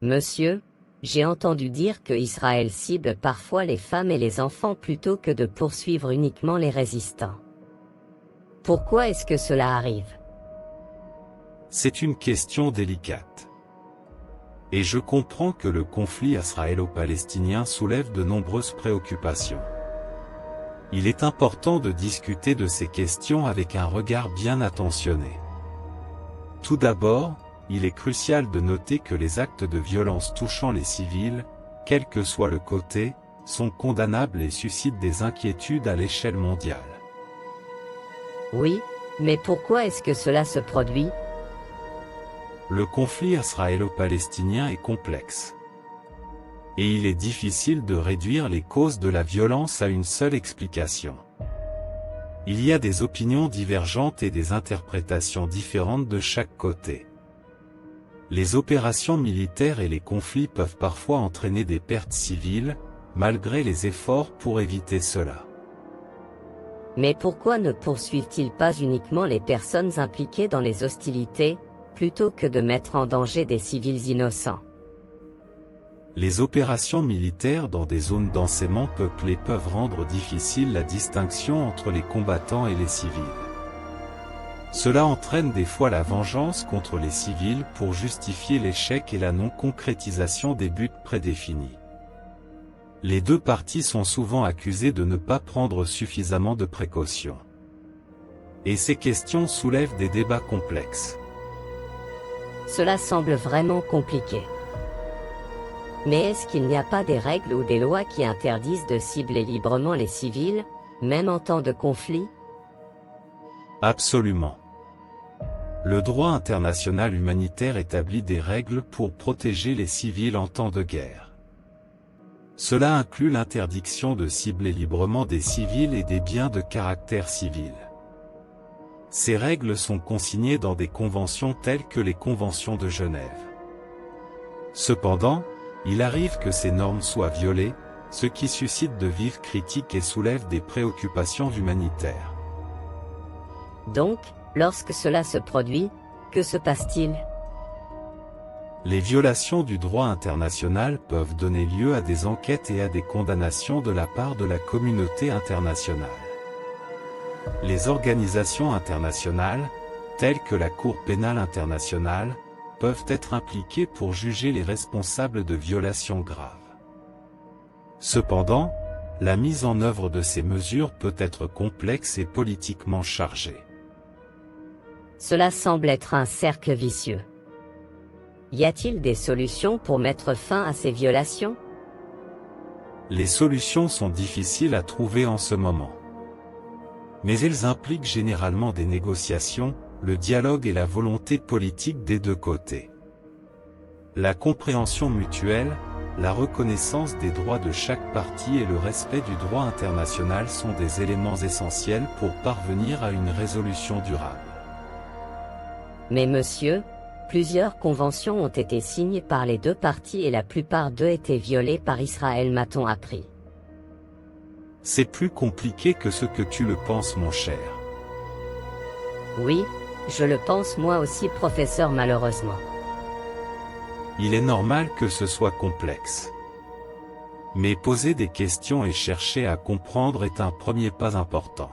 Monsieur, j'ai entendu dire que Israël cible parfois les femmes et les enfants plutôt que de poursuivre uniquement les résistants. Pourquoi est-ce que cela arrive? C'est une question délicate. Et je comprends que le conflit israélo-palestinien soulève de nombreuses préoccupations. Il est important de discuter de ces questions avec un regard bien attentionné. Tout d'abord, il est crucial de noter que les actes de violence touchant les civils, quel que soit le côté, sont condamnables et suscitent des inquiétudes à l'échelle mondiale. Oui, mais pourquoi est-ce que cela se produit? Le conflit israélo-palestinien est complexe. Et il est difficile de réduire les causes de la violence à une seule explication. Il y a des opinions divergentes et des interprétations différentes de chaque côté. Les opérations militaires et les conflits peuvent parfois entraîner des pertes civiles, malgré les efforts pour éviter cela. Mais pourquoi ne poursuivent-ils pas uniquement les personnes impliquées dans les hostilités, plutôt que de mettre en danger des civils innocents? Les opérations militaires dans des zones densément peuplées peuvent rendre difficile la distinction entre les combattants et les civils. Cela entraîne des fois la vengeance contre les civils pour justifier l'échec et la non-concrétisation des buts prédéfinis. Les deux parties sont souvent accusées de ne pas prendre suffisamment de précautions. Et ces questions soulèvent des débats complexes. Cela semble vraiment compliqué. Mais est-ce qu'il n'y a pas des règles ou des lois qui interdisent de cibler librement les civils, même en temps de conflit? Absolument. Le droit international humanitaire établit des règles pour protéger les civils en temps de guerre. Cela inclut l'interdiction de cibler librement des civils et des biens de caractère civil. Ces règles sont consignées dans des conventions telles que les conventions de Genève. Cependant, il arrive que ces normes soient violées, ce qui suscite de vives critiques et soulève des préoccupations humanitaires. Donc, lorsque cela se produit, que se passe-t-il? Les violations du droit international peuvent donner lieu à des enquêtes et à des condamnations de la part de la communauté internationale. Les organisations internationales, telles que la Cour pénale internationale, peuvent être impliquées pour juger les responsables de violations graves. Cependant, la mise en œuvre de ces mesures peut être complexe et politiquement chargée. Cela semble être un cercle vicieux. Y a-t-il des solutions pour mettre fin à ces violations? Les solutions sont difficiles à trouver en ce moment. Mais elles impliquent généralement des négociations, le dialogue et la volonté politique des deux côtés. La compréhension mutuelle, la reconnaissance des droits de chaque partie et le respect du droit international sont des éléments essentiels pour parvenir à une résolution durable. Mais monsieur, plusieurs conventions ont été signées par les deux parties et la plupart d'eux étaient violées par Israël, m'a-t-on appris. C'est plus compliqué que ce que tu le penses, mon cher. Oui, je le pense moi aussi, professeur, malheureusement. Il est normal que ce soit complexe. Mais poser des questions et chercher à comprendre est un premier pas important.